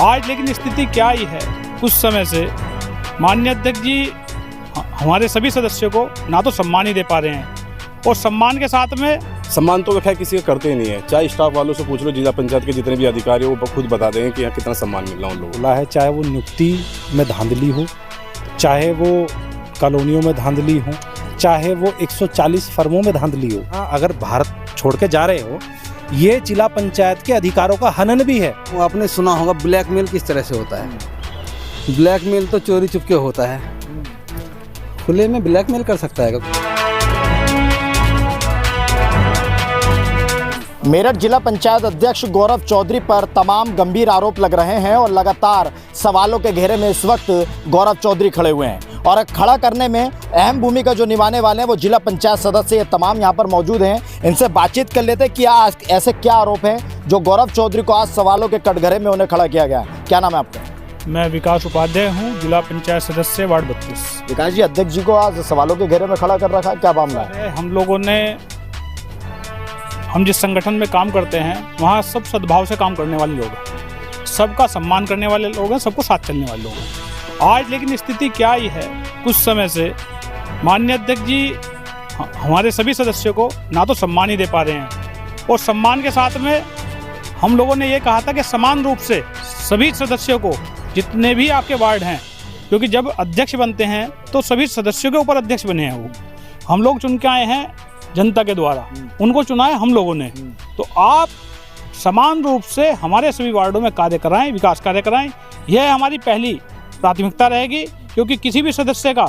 आज लेकिन स्थिति क्या ही है, कुछ समय से माननीय अध्यक्ष जी हमारे सभी सदस्यों को ना तो सम्मान ही दे पा रहे हैं और सम्मान के साथ में सम्मान तो खैर किसी का करते ही नहीं है। चाहे स्टाफ वालों से पूछ लो, जिला पंचायत के जितने भी अधिकारी वो खुद बता देंगे कि यहाँ कितना सम्मान मिल रहा है उन लोगों बोला है। चाहे वो नियुक्ति में धांधली हो, चाहे वो कॉलोनियों में धांधली हो, चाहे वो 140 फर्मों में धांधली हो। अगर भारत छोड़ के जा रहे हो, ये जिला पंचायत के अधिकारों का हनन भी है। वो आपने सुना होगा ब्लैकमेल किस तरह से होता है। ब्लैकमेल तो चोरी चुपके होता है, खुले में ब्लैकमेल कर सकता है। मेरठ जिला पंचायत अध्यक्ष गौरव चौधरी पर तमाम गंभीर आरोप लग रहे हैं और लगातार सवालों के घेरे में इस वक्त गौरव चौधरी खड़े हुए हैं और खड़ा करने में अहम भूमिका जो निभाने वाले हैं वो जिला पंचायत सदस्य ये तमाम यहाँ पर मौजूद हैं। इनसे बातचीत कर लेते हैं कि आज ऐसे क्या आरोप हैं जो गौरव चौधरी को आज सवालों के कटघरे में उन्हें खड़ा किया गया। क्या नाम है आपका? मैं विकास उपाध्याय हूँ, जिला पंचायत सदस्य वार्ड 32। विकास जी, अध्यक्ष जी को आज सवालों के घेरे में खड़ा कर रखा है, क्या मामला है? हम जिस संगठन में काम करते हैं वहाँ सब सद्भाव से काम करने वाले लोग हैं, सबका सम्मान करने वाले लोग हैं, सबको साथ चलने वाले लोग हैं। आज लेकिन स्थिति क्या ही है, कुछ समय से माननीय अध्यक्ष जी हमारे सभी सदस्यों को ना तो सम्मान ही दे पा रहे हैं और सम्मान के साथ में हम लोगों ने ये कहा था कि समान रूप से सभी सदस्यों को, जितने भी आपके वार्ड हैं, क्योंकि जब अध्यक्ष बनते हैं तो सभी सदस्यों के ऊपर अध्यक्ष बने हैं। वो हम लोग चुन के आए हैं जनता के द्वारा, उनको चुना है हम लोगों ने। तो आप समान रूप से हमारे सभी वार्डों में कार्य कराएं, विकास कार्य कराएं, यह हमारी पहली प्राथमिकता रहेगी। क्योंकि किसी भी सदस्य का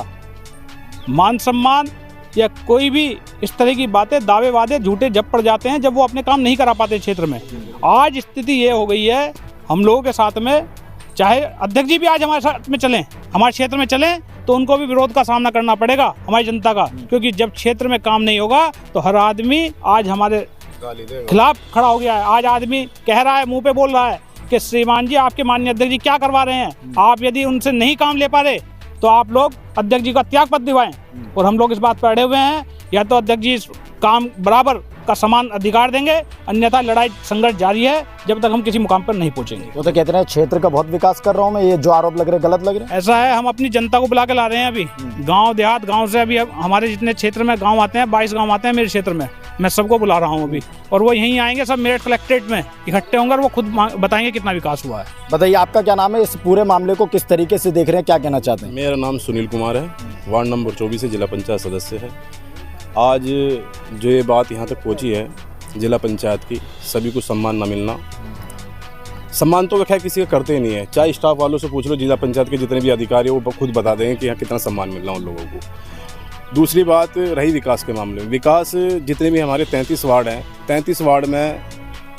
मान सम्मान या कोई भी इस तरह की बातें, दावे वादे झूठे जब पड़ जाते हैं जब वो अपने काम नहीं करा पाते क्षेत्र में। आज स्थिति ये हो गई है हम लोगों के साथ में, चाहे अध्यक्ष जी भी आज हमारे साथ में चलें, हमारे क्षेत्र में चलें, तो उनको भी विरोध का सामना करना पड़ेगा हमारी जनता का। क्योंकि जब क्षेत्र में काम नहीं होगा तो हर आदमी आज हमारे खिलाफ खड़ा हो गया है। आज आदमी कह रहा है, मुंह पे बोल रहा है कि श्रीमान जी आपके माननीय अध्यक्ष जी क्या करवा रहे हैं, आप यदि उनसे नहीं काम ले पा रहे तो आप लोग अध्यक्ष जी का त्याग पत्र दिवाएं। और हम लोग इस बात पर अड़े हुए हैं, या तो अध्यक्ष जी काम बराबर का समान अधिकार देंगे, अन्यथा लड़ाई संघर्ष जारी है जब तक हम किसी मुकाम पर नहीं पहुंचेंगे। वो तो कहते हैं क्षेत्र का बहुत विकास कर रहा हूँ मैं, ये जो आरोप लग रहे हैं गलत लग रहे हैं। ऐसा है, हम अपनी जनता को बुला के ला रहे हैं। अभी गांव देहात, गांव से अभी हमारे जितने क्षेत्र में गांव आते हैं, 22 गांव आते हैं मेरे क्षेत्र में, मैं सबको बुला रहा हूँ अभी। और वो यहीं आएंगे, सब मेरठ कलेक्ट्रेट में इकट्ठे होंगे और वो खुद बताएंगे कितना विकास हुआ है। बताइए आपका क्या नाम है, इस पूरे मामले को किस तरीके से देख रहे हैं, क्या कहना चाहते हैं? मेरा नाम सुनील कुमार है, वार्ड नंबर 24 से जिला पंचायत सदस्य है। आज जो ये बात यहाँ तक पहुँची है जिला पंचायत की, सभी को सम्मान न मिलना, सम्मान तो खैर किसी का करते ही नहीं है। चाहे स्टाफ वालों से पूछ लो, जिला पंचायत के जितने भी अधिकारी वो खुद बता देंगे कि यहाँ कितना सम्मान मिल रहा है उन लोगों को। दूसरी बात रही विकास के मामले में, विकास जितने भी हमारे 33 वार्ड हैं, 33 वार्ड में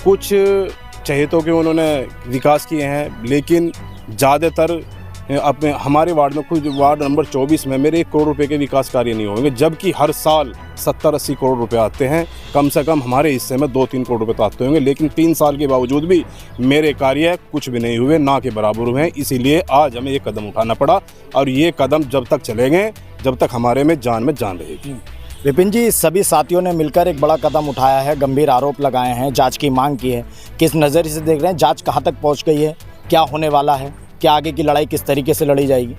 कुछ चहेतों के उन्होंने विकास किए हैं, लेकिन ज़्यादातर अपने हमारे वार्ड में, कुछ वार्ड नंबर 24 में मेरे 1 करोड़ रुपए के विकास कार्य नहीं होंगे, जबकि हर साल 70-80 करोड़ रुपए आते हैं। कम से कम हमारे हिस्से में 2-3 करोड़ रुपए तो आते होंगे, लेकिन 3 साल के बावजूद भी मेरे कार्य कुछ भी नहीं हुए, ना के बराबर हुए हैं। इसीलिए आज हमें ये कदम उठाना पड़ा और ये कदम जब तक चलेंगे जब तक हमारे में जान रहेगी। विपिन जी, सभी साथियों ने मिलकर एक बड़ा कदम उठाया है, गंभीर आरोप लगाए हैं, जांच की मांग की है। किस नज़रिए से देख रहे हैं, जांच कहाँ तक पहुँच गई है, क्या होने वाला है, क्या आगे की लड़ाई किस तरीके से लड़ी जाएगी?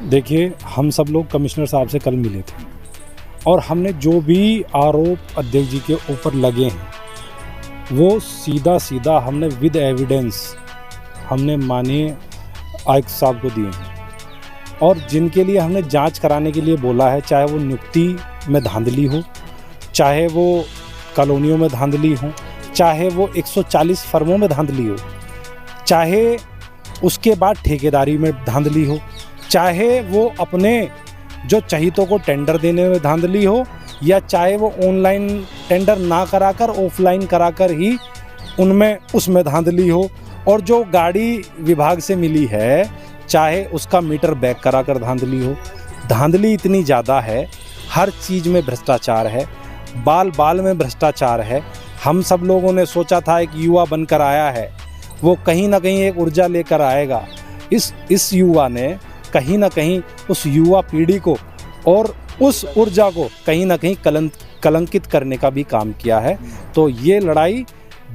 देखिए, हम सब लोग कमिश्नर साहब से कल मिले थे और हमने जो भी आरोप अध्यक्ष जी के ऊपर लगे हैं वो सीधा हमने विद एविडेंस हमने माननीय आयुक्त साहब को दिए हैं। और जिनके लिए हमने जांच कराने के लिए बोला है, चाहे वो नियुक्ति में धांधली हो, चाहे वो कॉलोनियों में धांधली हो, चाहे वो 140 फर्मों में धांधली हो, चाहे उसके बाद ठेकेदारी में धांधली हो, चाहे वो अपने जो चहितों को टेंडर देने में धांधली हो, या चाहे वो ऑनलाइन टेंडर ना कराकर ऑफलाइन कराकर ही उसमें धांधली हो, और जो गाड़ी विभाग से मिली है चाहे उसका मीटर बैक कराकर धांधली हो। धांधली इतनी ज़्यादा है, हर चीज़ में भ्रष्टाचार है, बाल बाल में भ्रष्टाचार है। हम सब लोगों ने सोचा था एक युवा बनकर आया है, वो कहीं ना कहीं एक ऊर्जा लेकर आएगा। इस युवा ने कहीं ना कहीं उस युवा पीढ़ी को और उस ऊर्जा को कहीं ना कहीं कलंकित करने का भी काम किया है। तो ये लड़ाई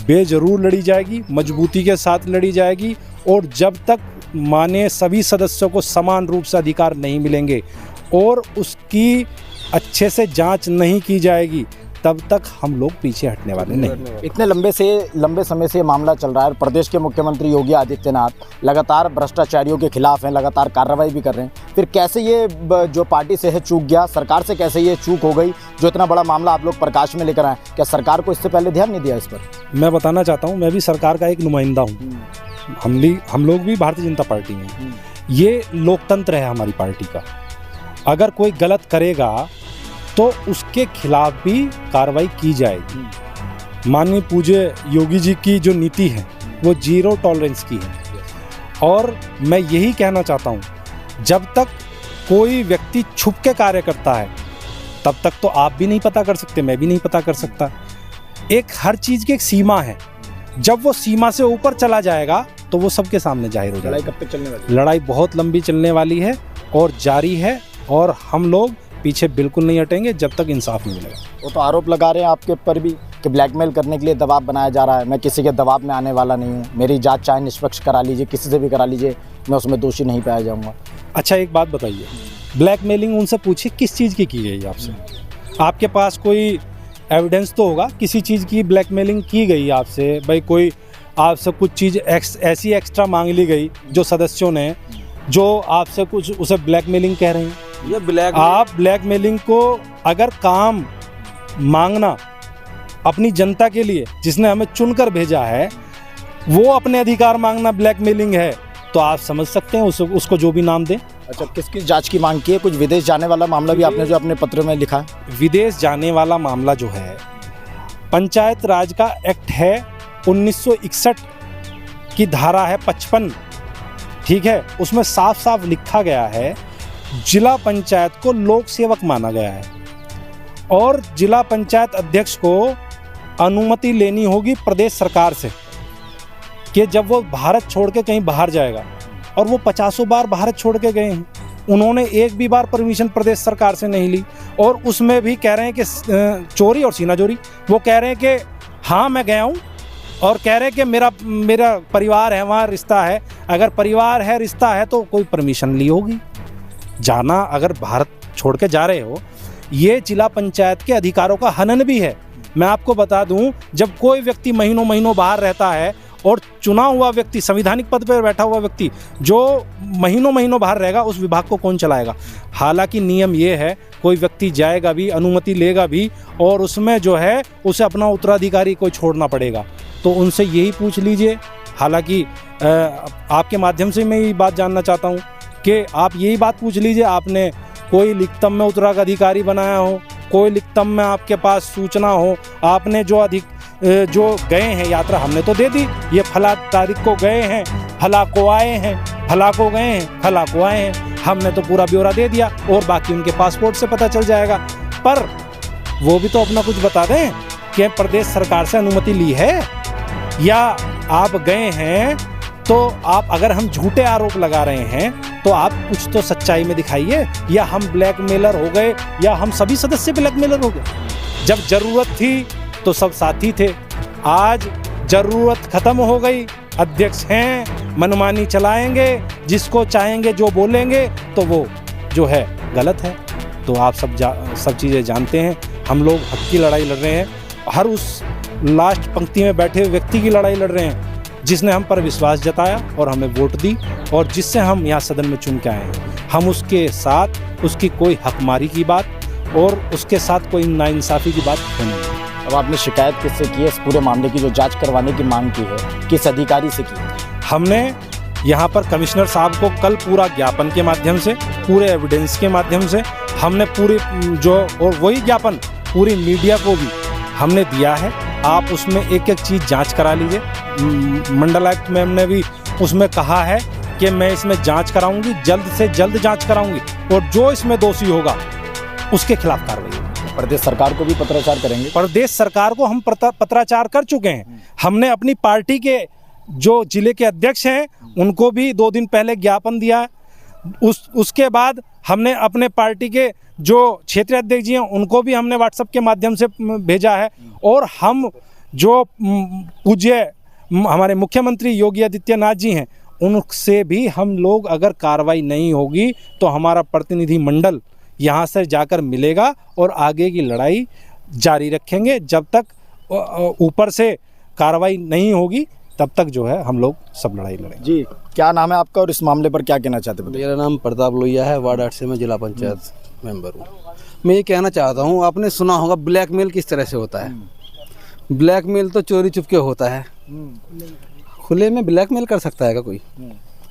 बेजरूर लड़ी जाएगी, मजबूती के साथ लड़ी जाएगी। और जब तक माने सभी सदस्यों को समान रूप से अधिकार नहीं मिलेंगे और उसकी अच्छे से जांच नहीं की जाएगी, तब तक हम लोग पीछे हटने वाले नहीं। इतने लंबे समय से ये मामला चल रहा है और प्रदेश के मुख्यमंत्री योगी आदित्यनाथ लगातार भ्रष्टाचारियों के खिलाफ हैं, लगातार कार्रवाई भी कर रहे हैं। फिर कैसे ये जो पार्टी से है चूक गया, सरकार से कैसे ये चूक हो गई, जो इतना बड़ा मामला आप लोग प्रकाश में लेकर आए? क्या सरकार को इससे पहले ध्यान नहीं दिया इस पर? मैं बताना चाहता हूँ, मैं भी सरकार का एक नुमाइंदा हूँ। हम लोग भी भारतीय जनता पार्टी में। ये लोकतंत्र है हमारी पार्टी का। अगर कोई गलत करेगा तो उसके खिलाफ भी कार्रवाई की जाएगी। माननीय पूज्य योगी जी की जो नीति है वो जीरो टॉलरेंस की है। और मैं यही कहना चाहता हूँ, जब तक कोई व्यक्ति छुप के कार्य करता है तब तक तो आप भी नहीं पता कर सकते, मैं भी नहीं पता कर सकता। एक हर चीज़ की एक सीमा है, जब वो सीमा से ऊपर चला जाएगा तो वो सबके सामने जाहिर हो जाएगा। लड़ाई कब तक चलने वाली? लड़ाई बहुत लंबी चलने वाली है और जारी है, और हम लोग पीछे बिल्कुल नहीं हटेंगे जब तक इंसाफ नहीं मिलेगा। वो तो आरोप लगा रहे हैं आपके ऊपर भी कि ब्लैकमेल करने के लिए दबाव बनाया जा रहा है। मैं किसी के दबाव में आने वाला नहीं हूँ, मेरी जांच चाहे निष्पक्ष करा लीजिए, किसी से भी करा लीजिए, मैं उसमें दोषी नहीं पाया जाऊँगा। अच्छा, एक बात बताइए, ब्लैकमेलिंग उनसे पूछिए किस चीज़ की गई आपसे? आपके पास कोई एविडेंस तो होगा किसी चीज़ की ब्लैकमेलिंग की गई आपसे। भाई कोई आपसे कुछ चीज़ ऐसी एक्स्ट्रा मांग ली गई जो सदस्यों ने, जो आपसे कुछ उसे ब्लैकमेलिंग कह रहे हैं। ये आप ब्लैकमेलिंग को, अगर काम मांगना अपनी जनता के लिए जिसने हमें चुनकर भेजा है, वो अपने अधिकार मांगना ब्लैकमेलिंग है, तो आप समझ सकते हैं उसको जो भी नाम दें। अच्छा, किसकी जांच की मांग की है? कुछ विदेश जाने वाला मामला भी आपने जो अपने पत्र में लिखा है? विदेश जाने वाला मामला जो है, पंचायत राज का एक्ट है 1961 की धारा है 55, ठीक है। उसमें साफ साफ लिखा गया है जिला पंचायत को लोक सेवक माना गया है और जिला पंचायत अध्यक्ष को अनुमति लेनी होगी प्रदेश सरकार से कि जब वो भारत छोड़ के कहीं बाहर जाएगा, और वो 50 बार भारत छोड़ के गए हैं, उन्होंने एक भी बार परमिशन प्रदेश सरकार से नहीं ली। और उसमें भी कह रहे हैं कि चोरी और सीनाजोरी। वो कह रहे हैं कि हाँ मैं गया हूँ, और कह रहे हैं कि मेरा परिवार है, वहाँ रिश्ता है। अगर परिवार है, रिश्ता है, तो कोई परमिशन ली होगी जाना। अगर भारत छोड़ के जा रहे हो, ये जिला पंचायत के अधिकारों का हनन भी है। मैं आपको बता दूं, जब कोई व्यक्ति महीनों बाहर रहता है और चुना हुआ व्यक्ति, संविधानिक पद पर बैठा हुआ व्यक्ति जो महीनों बाहर रहेगा, उस विभाग को कौन चलाएगा? हालांकि नियम ये है, कोई व्यक्ति जाएगा भी, अनुमति लेगा भी, और उसमें जो है उसे अपना उत्तराधिकारी को छोड़ना पड़ेगा। तो उनसे यही पूछ लीजिए। हालांकि आपके माध्यम से मैं ये बात जानना चाहता हूँ कि आप यही बात पूछ लीजिए, आपने कोई लिखतम में उत्तराधिकारी बनाया हो, कोई लिखतम में आपके पास सूचना हो, आपने जो गए हैं यात्रा, हमने तो दे दी, ये फला तारीख को गए हैं, फला को आए हैं, फला को गए हैं, फला को आए हैं, हमने तो पूरा ब्यौरा दे दिया, और बाकी उनके पासपोर्ट से पता चल जाएगा। पर वो भी तो अपना कुछ बता दें कि प्रदेश सरकार से अनुमति ली है या आप गए हैं। तो आप, अगर हम झूठे आरोप लगा रहे हैं तो आप कुछ तो सच्चाई में दिखाइए, या हम ब्लैकमेलर हो गए, या हम सभी सदस्य ब्लैकमेलर हो गए। जब जरूरत थी तो सब साथी थे, आज जरूरत खत्म हो गई, अध्यक्ष हैं, मनमानी चलाएंगे, जिसको चाहेंगे जो बोलेंगे, तो वो जो है गलत है। तो आप सब चीज़ें जानते हैं, हम लोग हक की लड़ाई लड़ रहे हैं, हर उस लास्ट पंक्ति में बैठे व्यक्ति की लड़ाई लड़ रहे हैं जिसने हम पर विश्वास जताया और हमें वोट दी, और जिससे हम यहाँ सदन में चुन के आए हैं। हम उसके साथ उसकी कोई हकमारी की बात और उसके साथ कोई नाइंसाफ़ी की बात नहीं। अब आपने शिकायत किससे की है? इस पूरे मामले की जो जांच करवाने की मांग की है, किस अधिकारी से की? हमने यहाँ पर कमिश्नर साहब को कल पूरा ज्ञापन के माध्यम से, पूरे एविडेंस के माध्यम से हमने पूरी जो, और वही ज्ञापन पूरी मीडिया को भी हमने दिया है। आप उसमें एक एक चीज़ जांच करा लीजिए। मंडलायुक्त मैम ने भी उसमें कहा है कि मैं इसमें जांच कराऊंगी, जल्द से जल्द जांच कराऊंगी, और जो इसमें दोषी होगा उसके खिलाफ कार्रवाई होगी। प्रदेश सरकार को भी पत्राचार करेंगे? प्रदेश सरकार को हम पत्राचार कर चुके हैं। हमने अपनी पार्टी के जो जिले के अध्यक्ष हैं उनको भी 2 दिन पहले ज्ञापन दिया है। उसके बाद हमने अपने पार्टी के जो क्षेत्रीय अध्यक्ष जी हैं उनको भी हमने व्हाट्सएप के माध्यम से भेजा है, और हम जो पूज्य हमारे मुख्यमंत्री योगी आदित्यनाथ जी हैं, उनसे भी हम लोग अगर कार्रवाई नहीं होगी तो हमारा प्रतिनिधि मंडल यहाँ से जाकर मिलेगा और आगे की लड़ाई जारी रखेंगे। जब तक ऊपर से कार्रवाई नहीं होगी तब तक जो है हम लोग सब लड़ाई लड़ेंगे। जी, क्या नाम है आपका और इस मामले पर क्या कहना चाहते हैं? मेरा नाम प्रताप लोहिया है, वार्ड 8 से मैं जिला पंचायत मेंबर हूँ। मैं ये कहना चाहता हूँ, आपने सुना होगा ब्लैकमेल किस तरह से होता है। ब्लैकमेल तो चोरी चुपके होता है, खुले में ब्लैकमेल कर सकता है क्या कोई?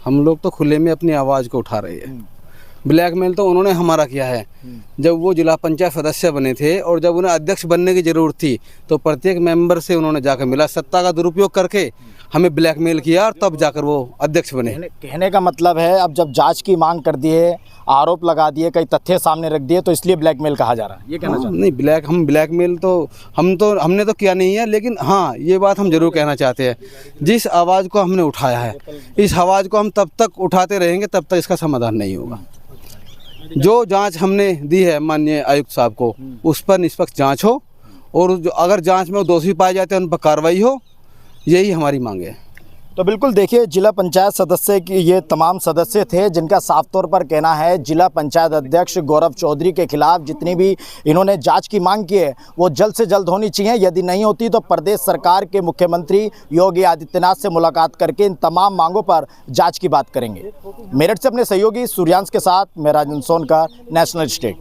हम लोग तो खुले में अपनी आवाज़ को उठा रहे हैं। ब्लैकमेल तो उन्होंने हमारा किया है। जब वो जिला पंचायत सदस्य बने थे और जब उन्हें अध्यक्ष बनने की ज़रूरत थी तो प्रत्येक मेंबर से उन्होंने जाकर मिला, सत्ता का दुरुपयोग करके हमें ब्लैकमेल किया और तब जाकर वो अध्यक्ष बने। कहने का मतलब है अब जब जांच की मांग कर दिए, आरोप लगा दिए, कई तथ्य सामने रख दिए तो इसलिए ब्लैकमेल कहा जा रहा है, ये कहना चाहते हैं? नहीं, हम ब्लैकमेल तो हमने तो किया नहीं है, लेकिन हाँ ये बात हम जरूर कहना चाहते हैं, जिस आवाज़ को हमने उठाया है इस आवाज़ को हम तब तक उठाते रहेंगे तब तक इसका समाधान नहीं होगा। जो जांच हमने दी है माननीय आयुक्त साहब को, उस पर निष्पक्ष जांच हो और जो अगर जांच में दोषी पाए जाते हैं उन पर कार्रवाई हो, यही हमारी मांग है। तो बिल्कुल देखिए, जिला पंचायत सदस्य की ये तमाम सदस्य थे जिनका साफ तौर पर कहना है जिला पंचायत अध्यक्ष गौरव चौधरी के खिलाफ जितनी भी इन्होंने जांच की मांग की है वो जल्द से जल्द होनी चाहिए। यदि नहीं होती तो प्रदेश सरकार के मुख्यमंत्री योगी आदित्यनाथ से मुलाकात करके इन तमाम मांगों पर जांच की बात करेंगे। मेरठ से अपने सहयोगी सूर्यांश के साथ मैं राजन सोनकर, नेशनल स्टेट।